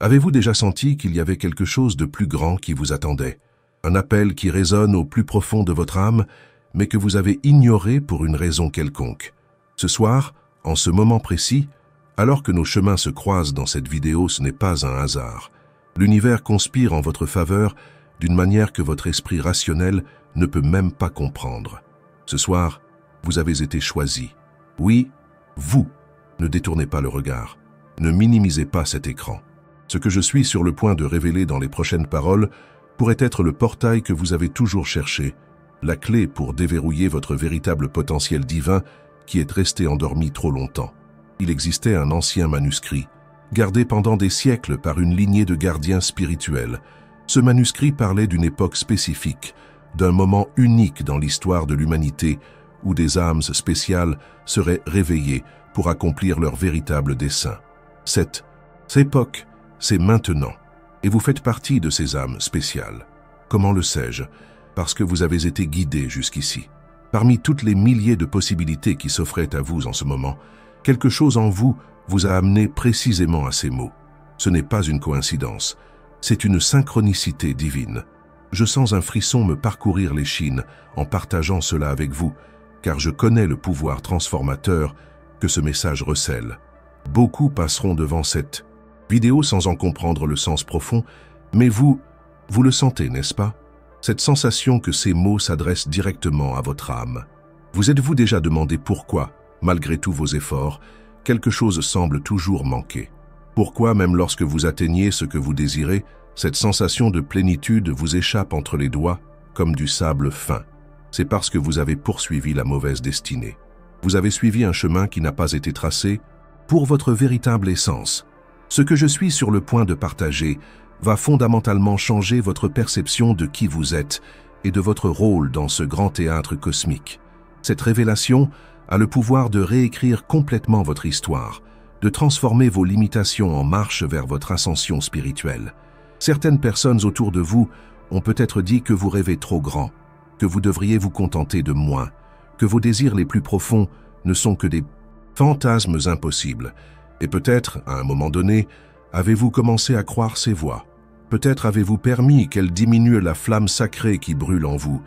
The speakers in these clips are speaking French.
Avez-vous déjà senti qu'il y avait quelque chose de plus grand qui vous attendait? Un appel qui résonne au plus profond de votre âme, mais que vous avez ignoré pour une raison quelconque. Ce soir, en ce moment précis, alors que nos chemins se croisent dans cette vidéo, ce n'est pas un hasard. L'univers conspire en votre faveur d'une manière que votre esprit rationnel ne peut même pas comprendre. Ce soir, vous avez été choisi. Oui, vous. Ne détournez pas le regard. Ne minimisez pas cet écran. Ce que je suis sur le point de révéler dans les prochaines paroles pourrait être le portail que vous avez toujours cherché, la clé pour déverrouiller votre véritable potentiel divin qui est resté endormi trop longtemps. Il existait un ancien manuscrit, gardé pendant des siècles par une lignée de gardiens spirituels. Ce manuscrit parlait d'une époque spécifique, d'un moment unique dans l'histoire de l'humanité où des âmes spéciales seraient réveillées pour accomplir leur véritable dessein. Cette époque, c'est maintenant, et vous faites partie de ces âmes spéciales. Comment le sais-je? Parce que vous avez été guidés jusqu'ici. Parmi toutes les milliers de possibilités qui s'offraient à vous en ce moment, quelque chose en vous vous a amené précisément à ces mots. Ce n'est pas une coïncidence, c'est une synchronicité divine. Je sens un frisson me parcourir l'échine en partageant cela avec vous, car je connais le pouvoir transformateur que ce message recèle. Beaucoup passeront devant cette vidéo sans en comprendre le sens profond, mais vous le sentez, n'est-ce pas? Cette sensation que ces mots s'adressent directement à votre âme. Vous êtes-vous déjà demandé pourquoi, malgré tous vos efforts, quelque chose semble toujours manquer? Pourquoi, même lorsque vous atteignez ce que vous désirez, cette sensation de plénitude vous échappe entre les doigts comme du sable fin? C'est parce que vous avez poursuivi la mauvaise destinée. Vous avez suivi un chemin qui n'a pas été tracé pour votre véritable essence. Ce que je suis sur le point de partager va fondamentalement changer votre perception de qui vous êtes et de votre rôle dans ce grand théâtre cosmique. Cette révélation a le pouvoir de réécrire complètement votre histoire, de transformer vos limitations en marche vers votre ascension spirituelle. Certaines personnes autour de vous ont peut-être dit que vous rêvez trop grand, que vous devriez vous contenter de moins, que vos désirs les plus profonds ne sont que des fantasmes impossibles. Et peut-être, à un moment donné, avez-vous commencé à croire ces voix. Peut-être avez-vous permis qu'elles diminuent la flamme sacrée qui brûle en vous.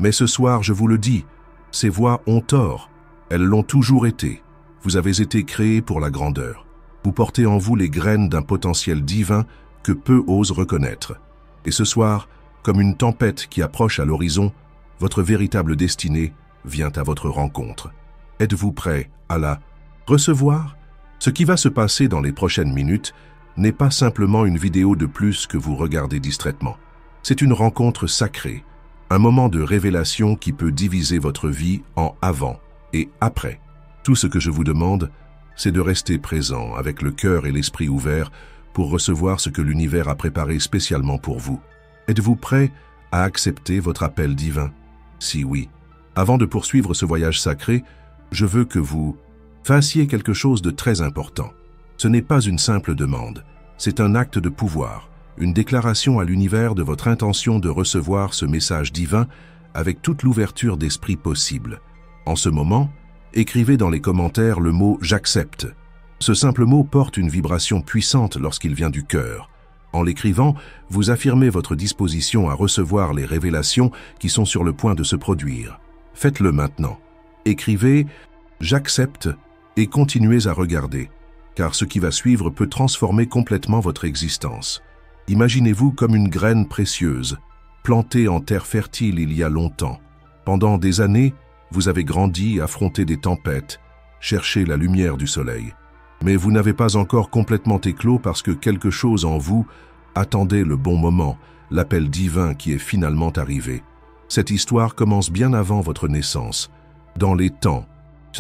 Mais ce soir, je vous le dis, ces voix ont tort. Elles l'ont toujours été. Vous avez été créés pour la grandeur. Vous portez en vous les graines d'un potentiel divin que peu osent reconnaître. Et ce soir, comme une tempête qui approche à l'horizon, votre véritable destinée vient à votre rencontre. Êtes-vous prêt à la recevoir? Ce qui va se passer dans les prochaines minutes n'est pas simplement une vidéo de plus que vous regardez distraitement. C'est une rencontre sacrée, un moment de révélation qui peut diviser votre vie en avant et après. Tout ce que je vous demande, c'est de rester présent avec le cœur et l'esprit ouverts pour recevoir ce que l'univers a préparé spécialement pour vous. Êtes-vous prêt à accepter votre appel divin? Si oui, avant de poursuivre ce voyage sacré, je veux que vous fassiez quelque chose de très important. Ce n'est pas une simple demande, c'est un acte de pouvoir, une déclaration à l'univers de votre intention de recevoir ce message divin avec toute l'ouverture d'esprit possible. En ce moment, écrivez dans les commentaires le mot « j'accepte ». Ce simple mot porte une vibration puissante lorsqu'il vient du cœur. En l'écrivant, vous affirmez votre disposition à recevoir les révélations qui sont sur le point de se produire. Faites-le maintenant. Écrivez « j'accepte » et continuez à regarder, car ce qui va suivre peut transformer complètement votre existence. Imaginez-vous comme une graine précieuse, plantée en terre fertile il y a longtemps. Pendant des années, vous avez grandi, affronté des tempêtes, cherché la lumière du soleil. Mais vous n'avez pas encore complètement éclos parce que quelque chose en vous attendait le bon moment, l'appel divin qui est finalement arrivé. Cette histoire commence bien avant votre naissance, dans les temps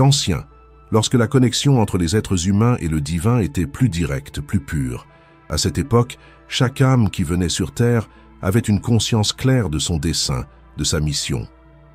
anciens, lorsque la connexion entre les êtres humains et le divin était plus directe, plus pure. À cette époque, chaque âme qui venait sur Terre avait une conscience claire de son dessein, de sa mission.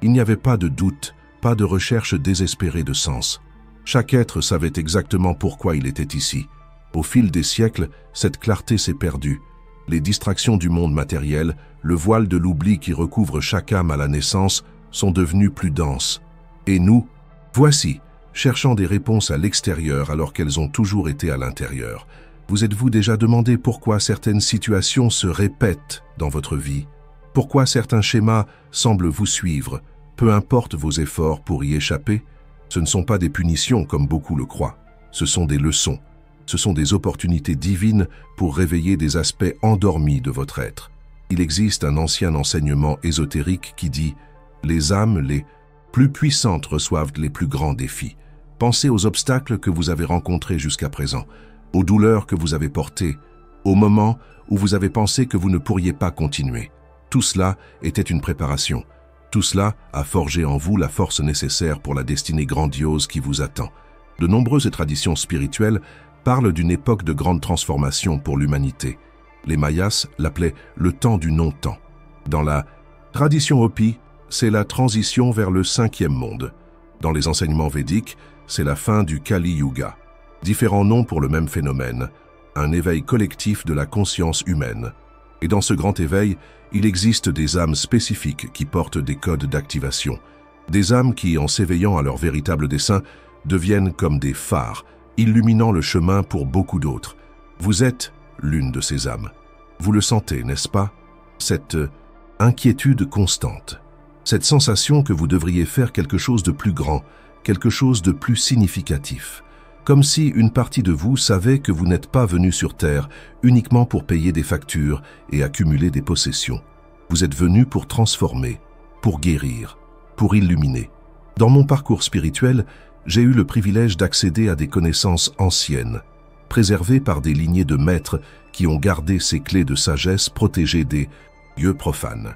Il n'y avait pas de doute, pas de recherche désespérée de sens. Chaque être savait exactement pourquoi il était ici. Au fil des siècles, cette clarté s'est perdue. Les distractions du monde matériel, le voile de l'oubli qui recouvre chaque âme à la naissance, sont devenus plus denses. Et nous, voici, cherchant des réponses à l'extérieur alors qu'elles ont toujours été à l'intérieur. Vous êtes-vous déjà demandé pourquoi certaines situations se répètent dans votre vie? Pourquoi certains schémas semblent vous suivre, peu importe vos efforts pour y échapper? Ce ne sont pas des punitions comme beaucoup le croient. Ce sont des leçons. Ce sont des opportunités divines pour réveiller des aspects endormis de votre être. Il existe un ancien enseignement ésotérique qui dit « Les âmes les plus puissantes reçoivent les plus grands défis ». Pensez aux obstacles que vous avez rencontrés jusqu'à présent, aux douleurs que vous avez portées, aux moments où vous avez pensé que vous ne pourriez pas continuer. Tout cela était une préparation. Tout cela a forgé en vous la force nécessaire pour la destinée grandiose qui vous attend. De nombreuses traditions spirituelles parlent d'une époque de grande transformation pour l'humanité. Les Mayas l'appelaient le temps du non-temps. Dans la tradition Hopi, c'est la transition vers le 5e monde. Dans les enseignements védiques, c'est la fin du Kali Yuga. Différents noms pour le même phénomène, un éveil collectif de la conscience humaine. Et dans ce grand éveil, il existe des âmes spécifiques qui portent des codes d'activation. Des âmes qui, en s'éveillant à leur véritable dessein, deviennent comme des phares, illuminant le chemin pour beaucoup d'autres. Vous êtes l'une de ces âmes. Vous le sentez, n'est-ce pas? Cette inquiétude constante. Cette sensation que vous devriez faire quelque chose de plus grand, quelque chose de plus significatif. Comme si une partie de vous savait que vous n'êtes pas venu sur Terre uniquement pour payer des factures et accumuler des possessions. Vous êtes venu pour transformer, pour guérir, pour illuminer. Dans mon parcours spirituel, j'ai eu le privilège d'accéder à des connaissances anciennes, préservées par des lignées de maîtres qui ont gardé ces clés de sagesse protégées des lieux profanes.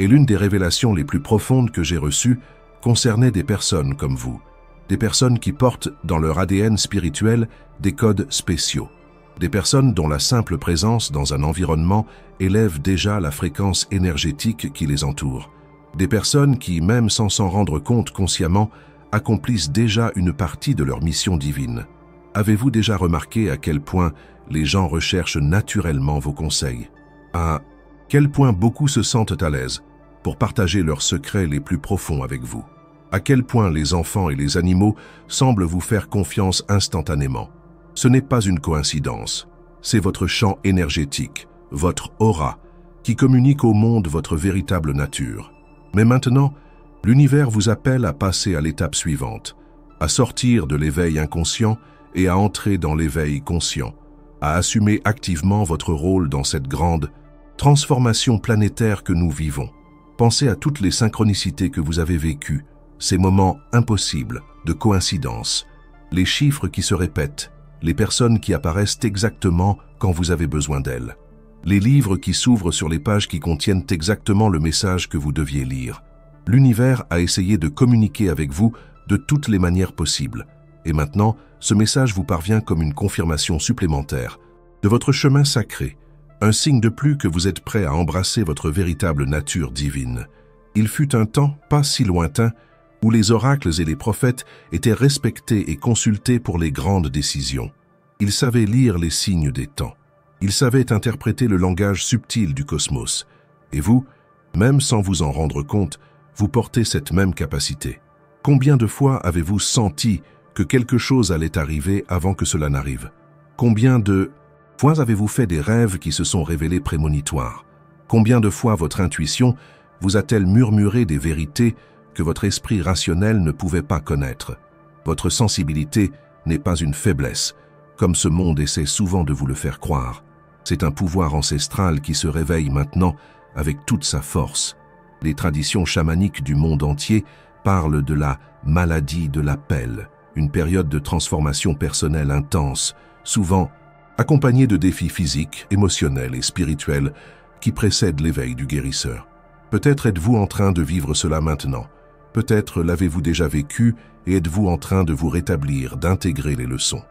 Et l'une des révélations les plus profondes que j'ai reçues concernait des personnes comme vous, des personnes qui portent dans leur ADN spirituel des codes spéciaux, des personnes dont la simple présence dans un environnement élève déjà la fréquence énergétique qui les entoure, des personnes qui, même sans s'en rendre compte consciemment, accomplissent déjà une partie de leur mission divine. Avez-vous déjà remarqué à quel point les gens recherchent naturellement vos conseils? À quel point beaucoup se sentent à l'aise pour partager leurs secrets les plus profonds avec vous? À quel point les enfants et les animaux semblent vous faire confiance instantanément? Ce n'est pas une coïncidence, c'est votre champ énergétique, votre aura, qui communique au monde votre véritable nature. Mais maintenant, l'univers vous appelle à passer à l'étape suivante, à sortir de l'éveil inconscient et à entrer dans l'éveil conscient, à assumer activement votre rôle dans cette grande transformation planétaire que nous vivons. Pensez à toutes les synchronicités que vous avez vécues, ces moments impossibles, de coïncidence, les chiffres qui se répètent, les personnes qui apparaissent exactement quand vous avez besoin d'elles, les livres qui s'ouvrent sur les pages qui contiennent exactement le message que vous deviez lire. L'univers a essayé de communiquer avec vous de toutes les manières possibles, et maintenant, ce message vous parvient comme une confirmation supplémentaire de votre chemin sacré, un signe de plus que vous êtes prêt à embrasser votre véritable nature divine. Il fut un temps, pas si lointain, où les oracles et les prophètes étaient respectés et consultés pour les grandes décisions. Ils savaient lire les signes des temps. Ils savaient interpréter le langage subtil du cosmos. Et vous, même sans vous en rendre compte, vous portez cette même capacité. Combien de fois avez-vous senti que quelque chose allait arriver avant que cela n'arrive? Combien de fois avez-vous fait des rêves qui se sont révélés prémonitoires? Combien de fois votre intuition vous a-t-elle murmuré des vérités que votre esprit rationnel ne pouvait pas connaître? Votre sensibilité n'est pas une faiblesse, comme ce monde essaie souvent de vous le faire croire. C'est un pouvoir ancestral qui se réveille maintenant avec toute sa force. Les traditions chamaniques du monde entier parlent de la maladie de l'appel, une période de transformation personnelle intense, souvent accompagnée de défis physiques, émotionnels et spirituels qui précèdent l'éveil du guérisseur. Peut-être êtes-vous en train de vivre cela maintenant. Peut-être l'avez-vous déjà vécu et êtes-vous en train de vous rétablir, d'intégrer les leçons.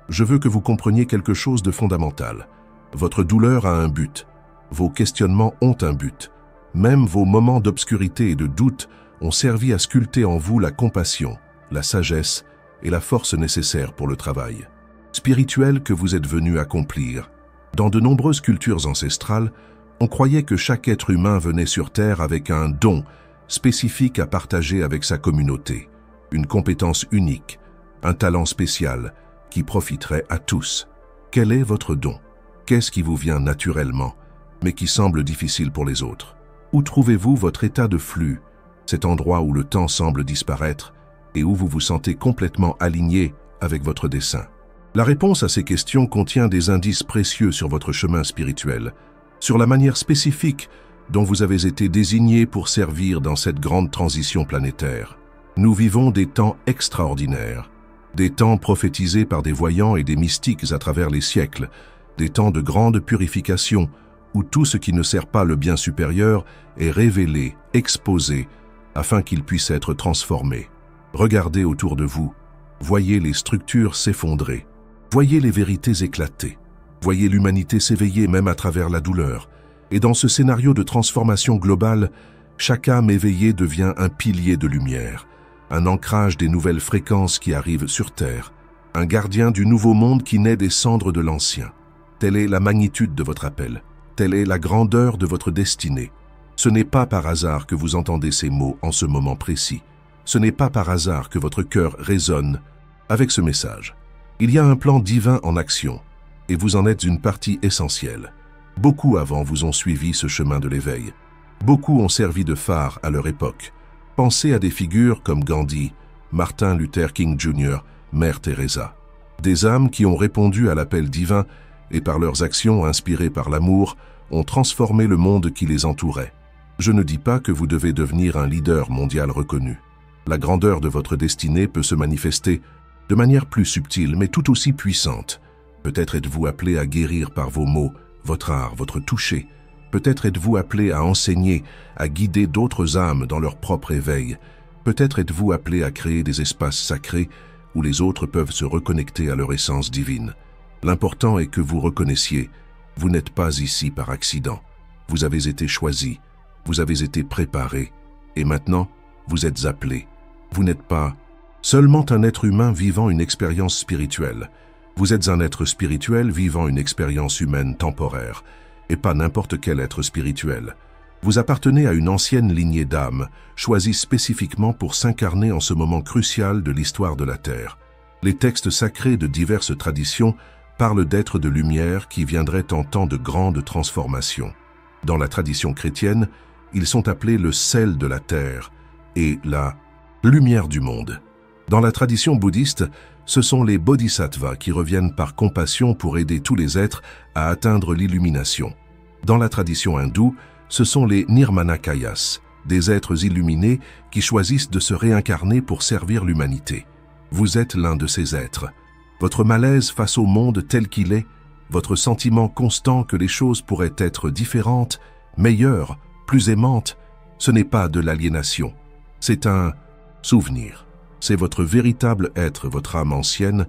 Je veux que vous compreniez quelque chose de fondamental. Votre douleur a un but. Vos questionnements ont un but. Même vos moments d'obscurité et de doute ont servi à sculpter en vous la compassion, la sagesse et la force nécessaires pour le travail spirituel que vous êtes venu accomplir. Dans de nombreuses cultures ancestrales, on croyait que chaque être humain venait sur Terre avec un don spécifique à partager avec sa communauté, une compétence unique, un talent spécial qui profiterait à tous. Quel est votre don? Qu'est-ce qui vous vient naturellement, mais qui semble difficile pour les autres? Où trouvez-vous votre état de flux, cet endroit où le temps semble disparaître et où vous vous sentez complètement aligné avec votre dessein? La réponse à ces questions contient des indices précieux sur votre chemin spirituel, sur la manière spécifique dont vous avez été désigné pour servir dans cette grande transition planétaire. Nous vivons des temps extraordinaires, des temps prophétisés par des voyants et des mystiques à travers les siècles, des temps de grande purification, où tout ce qui ne sert pas le bien supérieur est révélé, exposé, afin qu'il puisse être transformé. Regardez autour de vous, voyez les structures s'effondrer, voyez les vérités éclater, voyez l'humanité s'éveiller même à travers la douleur. Et dans ce scénario de transformation globale, chaque âme éveillée devient un pilier de lumière, un ancrage des nouvelles fréquences qui arrivent sur Terre, un gardien du nouveau monde qui naît des cendres de l'ancien. Telle est la magnitude de votre appel, telle est la grandeur de votre destinée. Ce n'est pas par hasard que vous entendez ces mots en ce moment précis. Ce n'est pas par hasard que votre cœur résonne avec ce message. Il y a un plan divin en action, et vous en êtes une partie essentielle. Beaucoup avant vous ont suivi ce chemin de l'éveil. Beaucoup ont servi de phare à leur époque. Pensez à des figures comme Gandhi, Martin Luther King Jr., Mère Teresa. Des âmes qui ont répondu à l'appel divin et par leurs actions inspirées par l'amour, ont transformé le monde qui les entourait. Je ne dis pas que vous devez devenir un leader mondial reconnu. La grandeur de votre destinée peut se manifester de manière plus subtile, mais tout aussi puissante. Peut-être êtes-vous appelé à guérir par vos mots, votre art, votre toucher. Peut-être êtes-vous appelé à enseigner, à guider d'autres âmes dans leur propre éveil. Peut-être êtes-vous appelé à créer des espaces sacrés où les autres peuvent se reconnecter à leur essence divine. L'important est que vous reconnaissiez, vous n'êtes pas ici par accident. Vous avez été choisi, vous avez été préparé, et maintenant, vous êtes appelé. Vous n'êtes pas seulement un être humain vivant une expérience spirituelle. Vous êtes un être spirituel vivant une expérience humaine temporaire, et pas n'importe quel être spirituel. Vous appartenez à une ancienne lignée d'âmes, choisie spécifiquement pour s'incarner en ce moment crucial de l'histoire de la Terre. Les textes sacrés de diverses traditions parlent d'êtres de lumière qui viendraient en temps de grande transformation. Dans la tradition chrétienne, ils sont appelés le sel de la terre et la lumière du monde. Dans la tradition bouddhiste, ce sont les bodhisattvas qui reviennent par compassion pour aider tous les êtres à atteindre l'illumination. Dans la tradition hindoue, ce sont les nirmanakayas, des êtres illuminés qui choisissent de se réincarner pour servir l'humanité. Vous êtes l'un de ces êtres. Votre malaise face au monde tel qu'il est, votre sentiment constant que les choses pourraient être différentes, meilleures, plus aimantes, ce n'est pas de l'aliénation. C'est un souvenir. C'est votre véritable être, votre âme ancienne,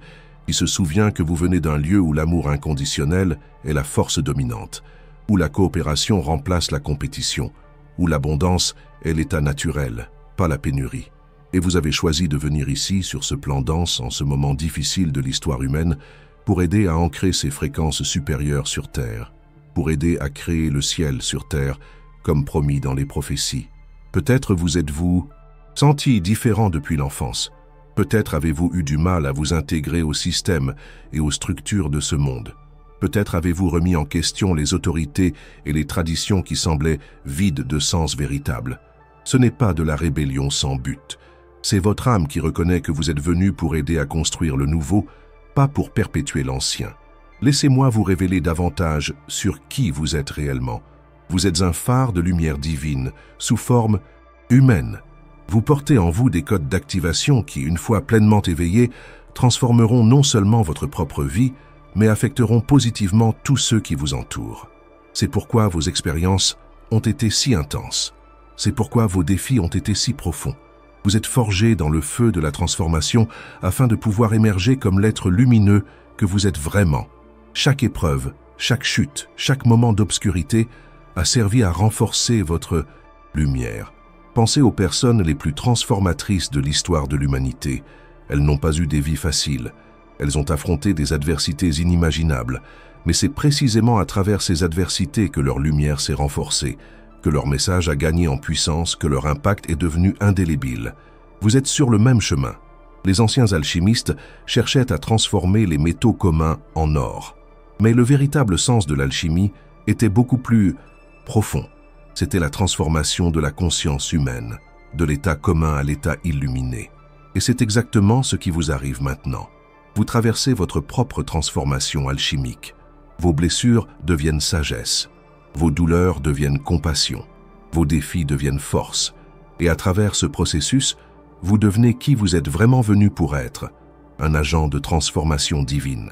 qui se souvient que vous venez d'un lieu où l'amour inconditionnel est la force dominante, où la coopération remplace la compétition, où l'abondance est l'état naturel, pas la pénurie. Et vous avez choisi de venir ici, sur ce plan dense, en ce moment difficile de l'histoire humaine, pour aider à ancrer ces fréquences supérieures sur Terre, pour aider à créer le ciel sur Terre, comme promis dans les prophéties. Peut-être vous êtes-vous senti différent depuis l'enfance. Peut-être avez-vous eu du mal à vous intégrer au système et aux structures de ce monde. Peut-être avez-vous remis en question les autorités et les traditions qui semblaient vides de sens véritable. Ce n'est pas de la rébellion sans but. C'est votre âme qui reconnaît que vous êtes venu pour aider à construire le nouveau, pas pour perpétuer l'ancien. Laissez-moi vous révéler davantage sur qui vous êtes réellement. Vous êtes un phare de lumière divine, sous forme humaine. Vous portez en vous des codes d'activation qui, une fois pleinement éveillés, transformeront non seulement votre propre vie, mais affecteront positivement tous ceux qui vous entourent. C'est pourquoi vos expériences ont été si intenses. C'est pourquoi vos défis ont été si profonds. Vous êtes forgé dans le feu de la transformation afin de pouvoir émerger comme l'être lumineux que vous êtes vraiment. Chaque épreuve, chaque chute, chaque moment d'obscurité a servi à renforcer votre lumière. Pensez aux personnes les plus transformatrices de l'histoire de l'humanité. Elles n'ont pas eu des vies faciles. Elles ont affronté des adversités inimaginables. Mais c'est précisément à travers ces adversités que leur lumière s'est renforcée, que leur message a gagné en puissance, que leur impact est devenu indélébile. Vous êtes sur le même chemin. Les anciens alchimistes cherchaient à transformer les métaux communs en or. Mais le véritable sens de l'alchimie était beaucoup plus profond. C'était la transformation de la conscience humaine, de l'état commun à l'état illuminé. Et c'est exactement ce qui vous arrive maintenant. Vous traversez votre propre transformation alchimique. Vos blessures deviennent sagesse. Vos douleurs deviennent compassion. Vos défis deviennent force. Et à travers ce processus, vous devenez qui vous êtes vraiment venu pour être, un agent de transformation divine.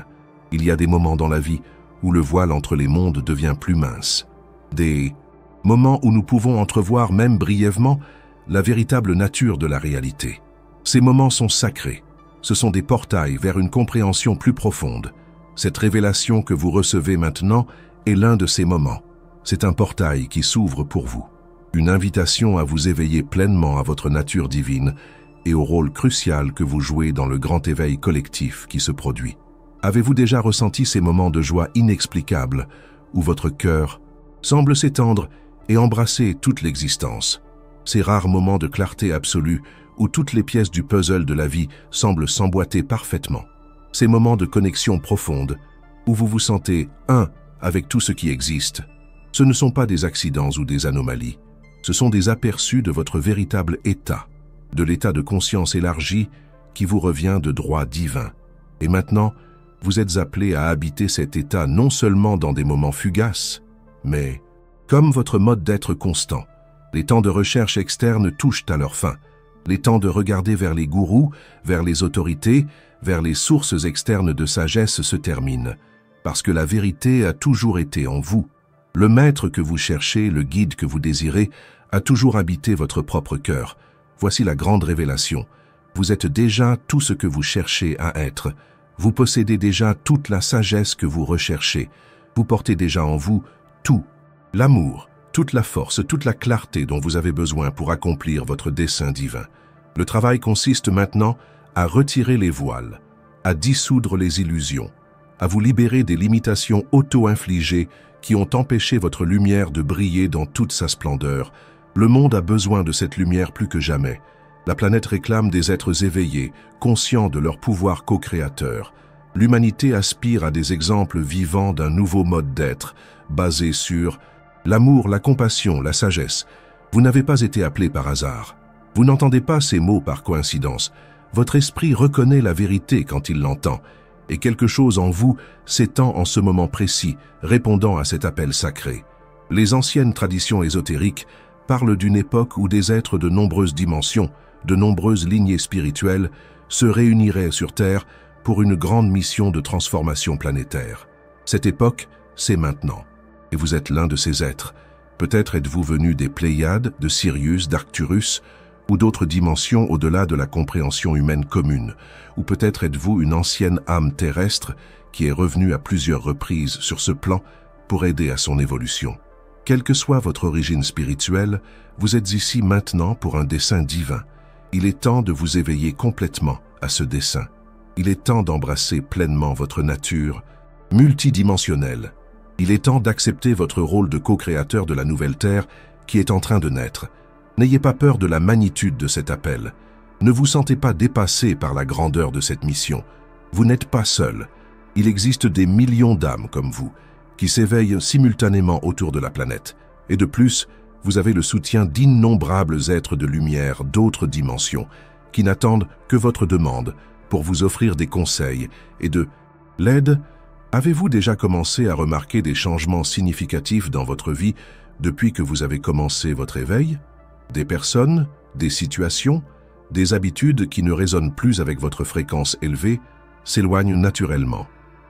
Il y a des moments dans la vie où le voile entre les mondes devient plus mince. Des moments où nous pouvons entrevoir même brièvement la véritable nature de la réalité. Ces moments sont sacrés. Ce sont des portails vers une compréhension plus profonde. Cette révélation que vous recevez maintenant est l'un de ces moments. C'est un portail qui s'ouvre pour vous. Une invitation à vous éveiller pleinement à votre nature divine et au rôle crucial que vous jouez dans le grand éveil collectif qui se produit. Avez-vous déjà ressenti ces moments de joie inexplicables où votre cœur semble s'étendre et embrasser toute l'existence? Ces rares moments de clarté absolue où toutes les pièces du puzzle de la vie semblent s'emboîter parfaitement. Ces moments de connexion profonde où vous vous sentez un avec tout ce qui existe. Ce ne sont pas des accidents ou des anomalies. Ce sont des aperçus de votre véritable état, de l'état de conscience élargi qui vous revient de droit divin. Et maintenant, vous êtes appelé à habiter cet état non seulement dans des moments fugaces, mais comme votre mode d'être constant. Les temps de recherche externe touchent à leur fin. Les temps de regarder vers les gourous, vers les autorités, vers les sources externes de sagesse se terminent, parce que la vérité a toujours été en vous. Le maître que vous cherchez, le guide que vous désirez, a toujours habité votre propre cœur. Voici la grande révélation. Vous êtes déjà tout ce que vous cherchez à être. Vous possédez déjà toute la sagesse que vous recherchez. Vous portez déjà en vous tout, l'amour, toute la force, toute la clarté dont vous avez besoin pour accomplir votre dessein divin. Le travail consiste maintenant à retirer les voiles, à dissoudre les illusions, à vous libérer des limitations auto-infligées qui ont empêché votre lumière de briller dans toute sa splendeur. Le monde a besoin de cette lumière plus que jamais. La planète réclame des êtres éveillés, conscients de leur pouvoir co-créateur. L'humanité aspire à des exemples vivants d'un nouveau mode d'être, basé sur l'amour, la compassion, la sagesse. Vous n'avez pas été appelé par hasard. Vous n'entendez pas ces mots par coïncidence. Votre esprit reconnaît la vérité quand il l'entend, et quelque chose en vous s'étend en ce moment précis, répondant à cet appel sacré. Les anciennes traditions ésotériques parlent d'une époque où des êtres de nombreuses dimensions, de nombreuses lignées spirituelles, se réuniraient sur Terre pour une grande mission de transformation planétaire. Cette époque, c'est maintenant. Et vous êtes l'un de ces êtres. Peut-être êtes-vous venu des Pléiades, de Sirius, d'Arcturus, ou d'autres dimensions au-delà de la compréhension humaine commune. Ou peut-être êtes-vous une ancienne âme terrestre qui est revenue à plusieurs reprises sur ce plan pour aider à son évolution. Quelle que soit votre origine spirituelle, vous êtes ici maintenant pour un dessein divin. Il est temps de vous éveiller complètement à ce dessein. Il est temps d'embrasser pleinement votre nature multidimensionnelle. Il est temps d'accepter votre rôle de co-créateur de la nouvelle Terre qui est en train de naître. N'ayez pas peur de la magnitude de cet appel. Ne vous sentez pas dépassé par la grandeur de cette mission. Vous n'êtes pas seul. Il existe des millions d'âmes comme vous, qui s'éveillent simultanément autour de la planète. Et de plus, vous avez le soutien d'innombrables êtres de lumière d'autres dimensions, qui n'attendent que votre demande pour vous offrir des conseils et de l'aide. Avez-vous déjà commencé à remarquer des changements significatifs dans votre vie depuis que vous avez commencé votre éveil? Des personnes, des situations, des habitudes qui ne résonnent plus avec votre fréquence élevée s'éloignent naturellement.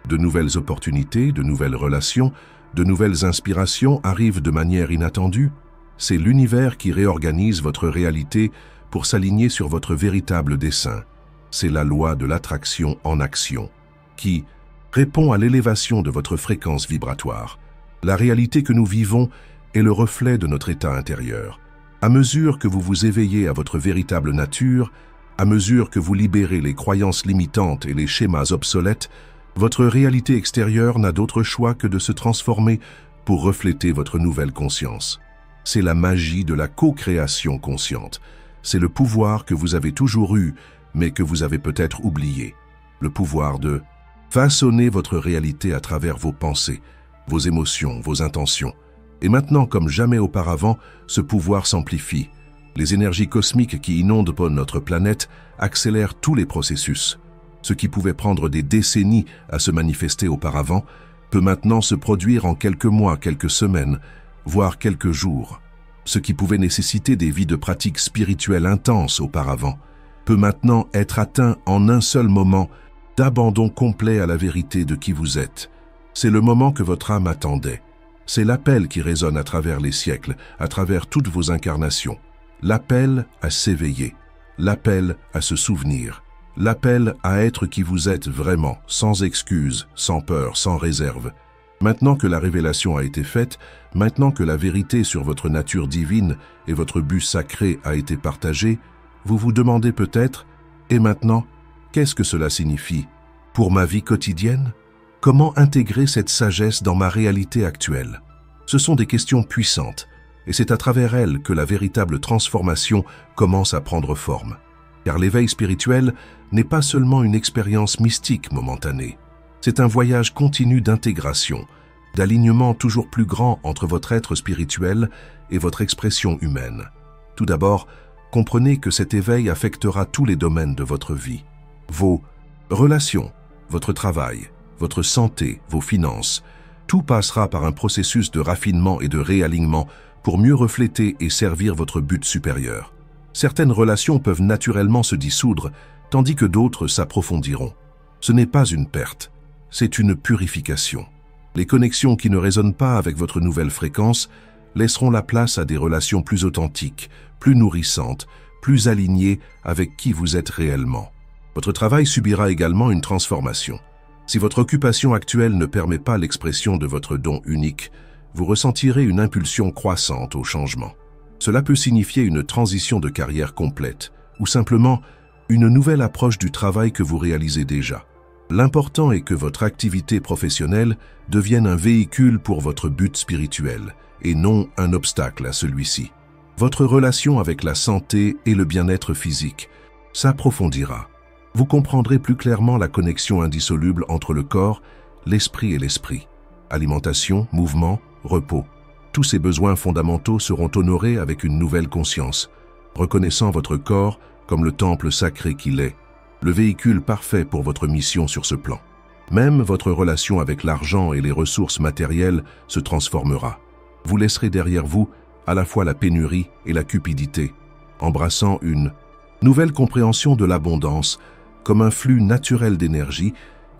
De nouvelles opportunités, de nouvelles relations, de nouvelles inspirations arrivent de manière inattendue. C'est l'univers qui réorganise votre réalité pour s'aligner sur votre véritable dessein. C'est la loi de l'attraction en action, qui répond à l'élévation de votre fréquence vibratoire. La réalité que nous vivons est le reflet de notre état intérieur. À mesure que vous vous éveillez à votre véritable nature, à mesure que vous libérez les croyances limitantes et les schémas obsolètes, votre réalité extérieure n'a d'autre choix que de se transformer pour refléter votre nouvelle conscience. C'est la magie de la co-création consciente. C'est le pouvoir que vous avez toujours eu, mais que vous avez peut-être oublié. Le pouvoir de Façonnez votre réalité à travers vos pensées, vos émotions, vos intentions. Et maintenant, comme jamais auparavant, ce pouvoir s'amplifie. Les énergies cosmiques qui inondent notre planète accélèrent tous les processus. Ce qui pouvait prendre des décennies à se manifester auparavant peut maintenant se produire en quelques mois, quelques semaines, voire quelques jours. Ce qui pouvait nécessiter des vies de pratiques spirituelles intenses auparavant peut maintenant être atteint en un seul moment d'abandon complet à la vérité de qui vous êtes. C'est le moment que votre âme attendait. C'est l'appel qui résonne à travers les siècles, à travers toutes vos incarnations. L'appel à s'éveiller, l'appel à se souvenir, l'appel à être qui vous êtes vraiment, sans excuse, sans peur, sans réserve. Maintenant que la révélation a été faite, maintenant que la vérité sur votre nature divine et votre but sacré a été partagée, vous vous demandez peut-être, et maintenant, qu'est-ce que cela signifie pour ma vie quotidienne? Comment intégrer cette sagesse dans ma réalité actuelle? Ce sont des questions puissantes, et c'est à travers elles que la véritable transformation commence à prendre forme. Car l'éveil spirituel n'est pas seulement une expérience mystique momentanée. C'est un voyage continu d'intégration, d'alignement toujours plus grand entre votre être spirituel et votre expression humaine. Tout d'abord, comprenez que cet éveil affectera tous les domaines de votre vie. Vos relations, votre travail, votre santé, vos finances, tout passera par un processus de raffinement et de réalignement pour mieux refléter et servir votre but supérieur. Certaines relations peuvent naturellement se dissoudre, tandis que d'autres s'approfondiront. Ce n'est pas une perte, c'est une purification. Les connexions qui ne résonnent pas avec votre nouvelle fréquence laisseront la place à des relations plus authentiques, plus nourrissantes, plus alignées avec qui vous êtes réellement. Votre travail subira également une transformation. Si votre occupation actuelle ne permet pas l'expression de votre don unique, vous ressentirez une impulsion croissante au changement. Cela peut signifier une transition de carrière complète, ou simplement une nouvelle approche du travail que vous réalisez déjà. L'important est que votre activité professionnelle devienne un véhicule pour votre but spirituel, et non un obstacle à celui-ci. Votre relation avec la santé et le bien-être physique s'approfondira. Vous comprendrez plus clairement la connexion indissoluble entre le corps, l'esprit et l'esprit. Alimentation, mouvement, repos. Tous ces besoins fondamentaux seront honorés avec une nouvelle conscience, reconnaissant votre corps comme le temple sacré qu'il est, le véhicule parfait pour votre mission sur ce plan. Même votre relation avec l'argent et les ressources matérielles se transformera. Vous laisserez derrière vous à la fois la pénurie et la cupidité, embrassant une nouvelle compréhension de l'abondance comme un flux naturel d'énergie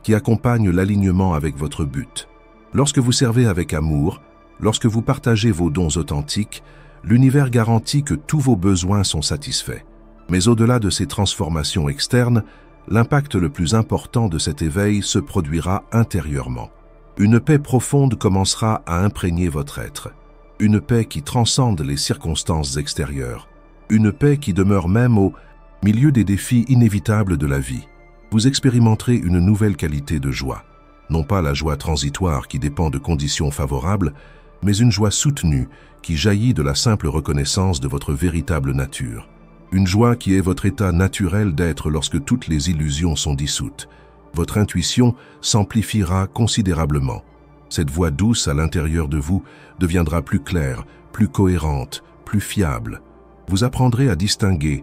qui accompagne l'alignement avec votre but. Lorsque vous servez avec amour, lorsque vous partagez vos dons authentiques, l'univers garantit que tous vos besoins sont satisfaits. Mais au-delà de ces transformations externes, l'impact le plus important de cet éveil se produira intérieurement. Une paix profonde commencera à imprégner votre être. Une paix qui transcende les circonstances extérieures. Une paix qui demeure même au milieu des défis inévitables de la vie. Vous expérimenterez une nouvelle qualité de joie. Non pas la joie transitoire qui dépend de conditions favorables, mais une joie soutenue qui jaillit de la simple reconnaissance de votre véritable nature. Une joie qui est votre état naturel d'être lorsque toutes les illusions sont dissoutes. Votre intuition s'amplifiera considérablement. Cette voix douce à l'intérieur de vous deviendra plus claire, plus cohérente, plus fiable. Vous apprendrez à distinguer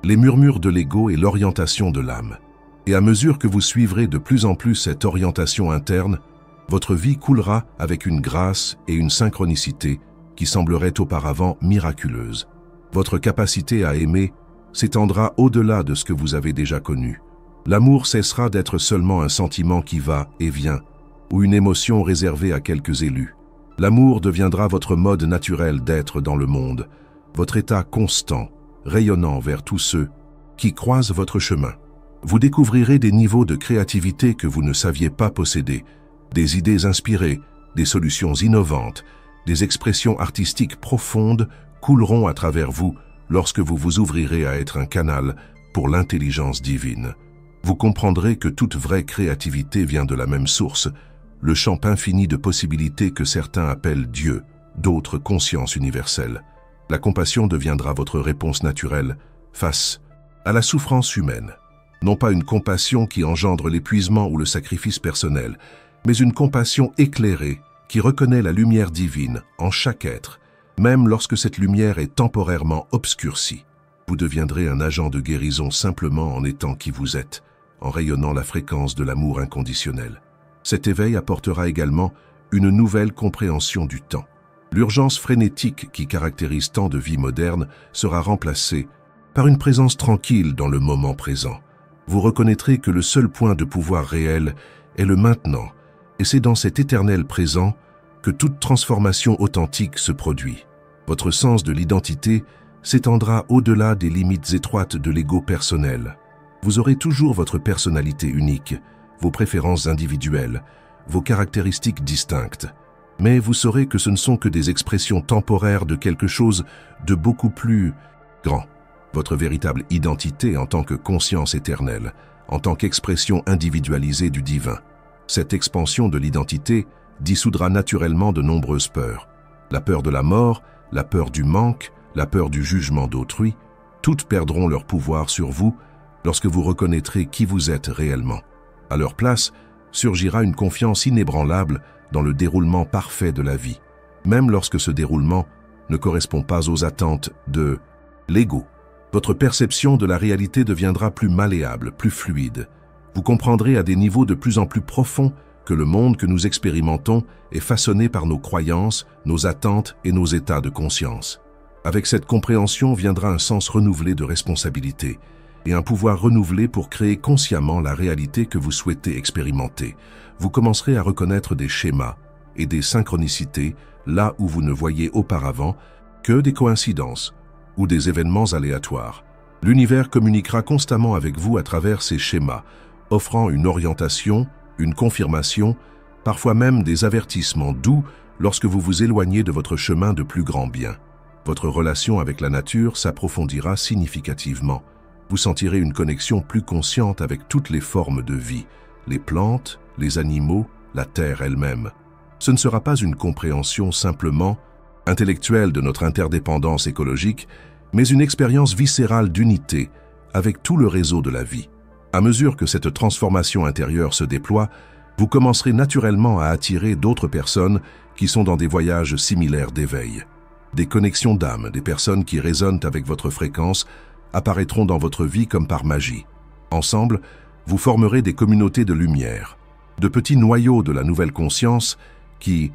les murmures de l'ego et l'orientation de l'âme. Et à mesure que vous suivrez de plus en plus cette orientation interne, votre vie coulera avec une grâce et une synchronicité qui sembleraient auparavant miraculeuses. Votre capacité à aimer s'étendra au-delà de ce que vous avez déjà connu. L'amour cessera d'être seulement un sentiment qui va et vient, ou une émotion réservée à quelques élus. L'amour deviendra votre mode naturel d'être dans le monde, votre état constant, rayonnant vers tous ceux qui croisent votre chemin. Vous découvrirez des niveaux de créativité que vous ne saviez pas posséder, des idées inspirées, des solutions innovantes, des expressions artistiques profondes couleront à travers vous lorsque vous vous ouvrirez à être un canal pour l'intelligence divine. Vous comprendrez que toute vraie créativité vient de la même source, le champ infini de possibilités que certains appellent Dieu, d'autres conscience universelle. La compassion deviendra votre réponse naturelle face à la souffrance humaine. Non pas une compassion qui engendre l'épuisement ou le sacrifice personnel, mais une compassion éclairée qui reconnaît la lumière divine en chaque être, même lorsque cette lumière est temporairement obscurcie. Vous deviendrez un agent de guérison simplement en étant qui vous êtes, en rayonnant la fréquence de l'amour inconditionnel. Cet éveil apportera également une nouvelle compréhension du temps. L'urgence frénétique qui caractérise tant de vies modernes sera remplacée par une présence tranquille dans le moment présent. Vous reconnaîtrez que le seul point de pouvoir réel est le maintenant, et c'est dans cet éternel présent que toute transformation authentique se produit. Votre sens de l'identité s'étendra au-delà des limites étroites de l'ego personnel. Vous aurez toujours votre personnalité unique, vos préférences individuelles, vos caractéristiques distinctes. Mais vous saurez que ce ne sont que des expressions temporaires de quelque chose de beaucoup plus grand. Votre véritable identité en tant que conscience éternelle, en tant qu'expression individualisée du divin. Cette expansion de l'identité dissoudra naturellement de nombreuses peurs. La peur de la mort, la peur du manque, la peur du jugement d'autrui, toutes perdront leur pouvoir sur vous lorsque vous reconnaîtrez qui vous êtes réellement. À leur place, surgira une confiance inébranlable dans le déroulement parfait de la vie, même lorsque ce déroulement ne correspond pas aux attentes de l'ego. Votre perception de la réalité deviendra plus malléable, plus fluide. Vous comprendrez à des niveaux de plus en plus profonds que le monde que nous expérimentons est façonné par nos croyances, nos attentes et nos états de conscience. Avec cette compréhension viendra un sens renouvelé de responsabilité et un pouvoir renouvelé pour créer consciemment la réalité que vous souhaitez expérimenter. Vous commencerez à reconnaître des schémas et des synchronicités là où vous ne voyiez auparavant que des coïncidences ou des événements aléatoires. L'univers communiquera constamment avec vous à travers ces schémas, offrant une orientation, une confirmation, parfois même des avertissements doux lorsque vous vous éloignez de votre chemin de plus grand bien. Votre relation avec la nature s'approfondira significativement. Vous sentirez une connexion plus consciente avec toutes les formes de vie, les plantes, les animaux, la terre elle-même. Ce ne sera pas une compréhension simplement intellectuelle de notre interdépendance écologique, mais une expérience viscérale d'unité avec tout le réseau de la vie. À mesure que cette transformation intérieure se déploie, vous commencerez naturellement à attirer d'autres personnes qui sont dans des voyages similaires d'éveil. Des connexions d'âme, des personnes qui résonnent avec votre fréquence, apparaîtront dans votre vie comme par magie. Ensemble, vous formerez des communautés de lumière, de petits noyaux de la nouvelle conscience qui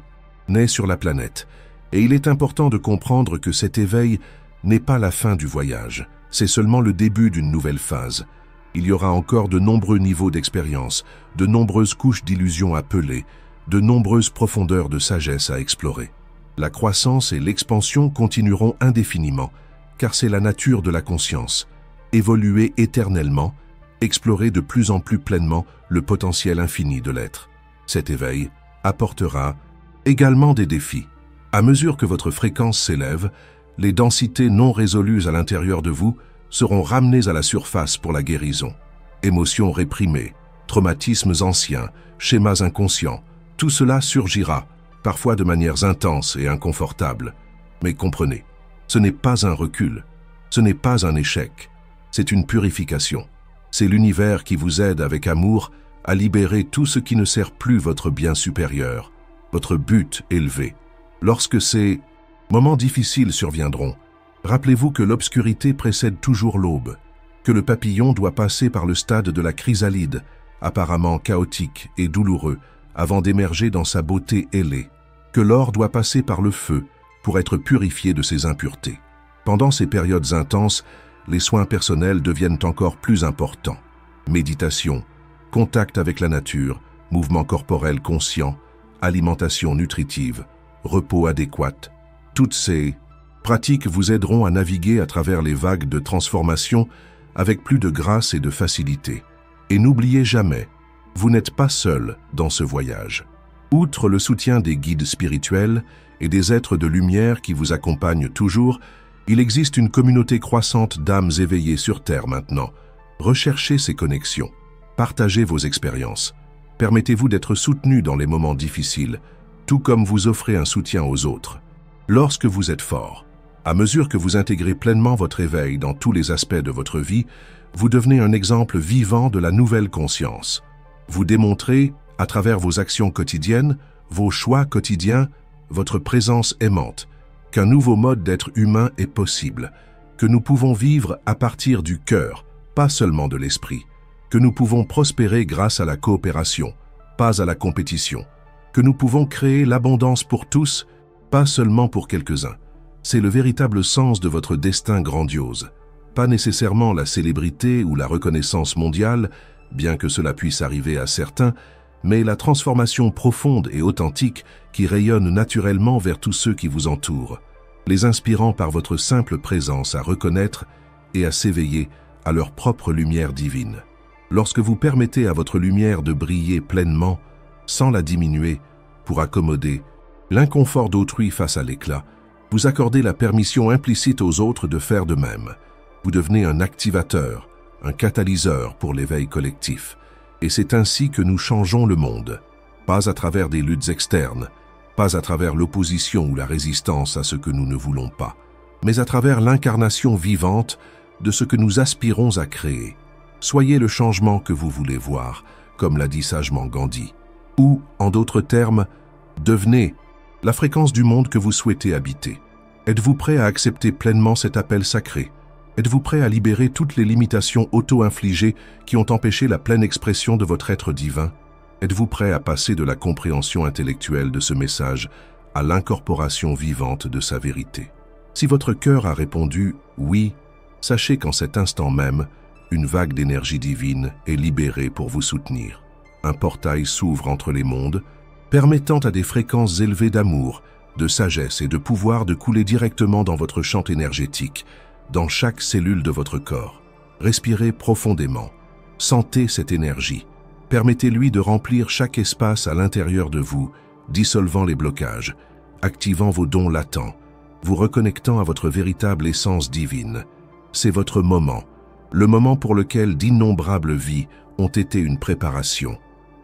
naît sur la planète. Et il est important de comprendre que cet éveil n'est pas la fin du voyage, c'est seulement le début d'une nouvelle phase. Il y aura encore de nombreux niveaux d'expérience, de nombreuses couches d'illusions à peler, de nombreuses profondeurs de sagesse à explorer. La croissance et l'expansion continueront indéfiniment, car c'est la nature de la conscience. Évoluer éternellement, explorer de plus en plus pleinement le potentiel infini de l'être. Cet éveil apportera également des défis. À mesure que votre fréquence s'élève, les densités non résolues à l'intérieur de vous seront ramenées à la surface pour la guérison. Émotions réprimées, traumatismes anciens, schémas inconscients, tout cela surgira, parfois de manières intenses et inconfortables. Mais comprenez, ce n'est pas un recul, ce n'est pas un échec, c'est une purification. C'est l'univers qui vous aide avec amour à libérer tout ce qui ne sert plus votre bien supérieur, votre but élevé. Lorsque ces moments difficiles surviendront, rappelez-vous que l'obscurité précède toujours l'aube, que le papillon doit passer par le stade de la chrysalide, apparemment chaotique et douloureux, avant d'émerger dans sa beauté ailée, que l'or doit passer par le feu pour être purifié de ses impuretés. Pendant ces périodes intenses, les soins personnels deviennent encore plus importants. Méditation, contact avec la nature, mouvement corporel conscient, alimentation nutritive, repos adéquat. Toutes ces pratiques vous aideront à naviguer à travers les vagues de transformation avec plus de grâce et de facilité. Et n'oubliez jamais, vous n'êtes pas seul dans ce voyage. Outre le soutien des guides spirituels et des êtres de lumière qui vous accompagnent toujours, il existe une communauté croissante d'âmes éveillées sur Terre maintenant. Recherchez ces connexions, partagez vos expériences, permettez-vous d'être soutenu dans les moments difficiles, tout comme vous offrez un soutien aux autres. Lorsque vous êtes fort, À mesure que vous intégrez pleinement votre éveil dans tous les aspects de votre vie, vous devenez un exemple vivant de la nouvelle conscience. Vous démontrez, à travers vos actions quotidiennes, vos choix quotidiens, votre présence aimante, qu'un nouveau mode d'être humain est possible, que nous pouvons vivre à partir du cœur, pas seulement de l'esprit, que nous pouvons prospérer grâce à la coopération, pas à la compétition, que nous pouvons créer l'abondance pour tous, pas seulement pour quelques-uns. C'est le véritable sens de votre destin grandiose. Pas nécessairement la célébrité ou la reconnaissance mondiale, bien que cela puisse arriver à certains, mais la transformation profonde et authentique qui rayonne naturellement vers tous ceux qui vous entourent, les inspirant par votre simple présence à reconnaître et à s'éveiller à leur propre lumière divine. Lorsque vous permettez à votre lumière de briller pleinement, sans la diminuer, pour accommoder l'inconfort d'autrui face à l'éclat, vous accordez la permission implicite aux autres de faire de même. Vous devenez un activateur, un catalyseur pour l'éveil collectif. Et c'est ainsi que nous changeons le monde. Pas à travers des luttes externes, pas à travers l'opposition ou la résistance à ce que nous ne voulons pas, mais à travers l'incarnation vivante de ce que nous aspirons à créer. Soyez le changement que vous voulez voir, comme l'a dit sagement Gandhi. Ou, en d'autres termes, devenez la fréquence du monde que vous souhaitez habiter. Êtes-vous prêt à accepter pleinement cet appel sacré? Êtes-vous prêt à libérer toutes les limitations auto-infligées qui ont empêché la pleine expression de votre être divin? Êtes-vous prêt à passer de la compréhension intellectuelle de ce message à l'incorporation vivante de sa vérité? Si votre cœur a répondu « oui », sachez qu'en cet instant même, une vague d'énergie divine est libérée pour vous soutenir. Un portail s'ouvre entre les mondes, permettant à des fréquences élevées d'amour, de sagesse et de pouvoir de couler directement dans votre champ énergétique, dans chaque cellule de votre corps. Respirez profondément. Sentez cette énergie. Permettez-lui de remplir chaque espace à l'intérieur de vous, dissolvant les blocages, activant vos dons latents, vous reconnectant à votre véritable essence divine. C'est votre moment, le moment pour lequel d'innombrables vies ont été une préparation,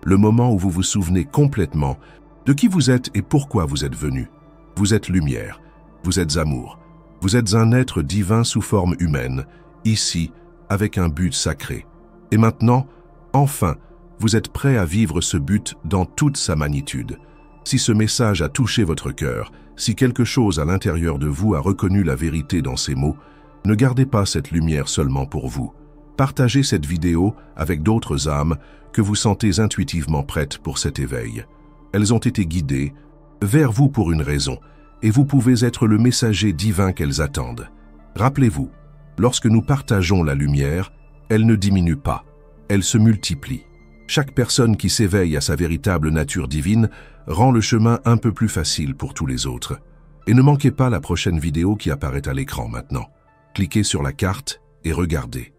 le moment où vous vous souvenez complètement de qui vous êtes et pourquoi vous êtes venu. Vous êtes lumière, vous êtes amour, vous êtes un être divin sous forme humaine, ici, avec un but sacré. Et maintenant, enfin, vous êtes prêt à vivre ce but dans toute sa magnitude. Si ce message a touché votre cœur, si quelque chose à l'intérieur de vous a reconnu la vérité dans ces mots, ne gardez pas cette lumière seulement pour vous. Partagez cette vidéo avec d'autres âmes que vous sentez intuitivement prêtes pour cet éveil. Elles ont été guidées vers vous pour une raison, et vous pouvez être le messager divin qu'elles attendent. Rappelez-vous, lorsque nous partageons la lumière, elle ne diminue pas, elle se multiplie. Chaque personne qui s'éveille à sa véritable nature divine rend le chemin un peu plus facile pour tous les autres. Et ne manquez pas la prochaine vidéo qui apparaît à l'écran maintenant. Cliquez sur la carte et regardez.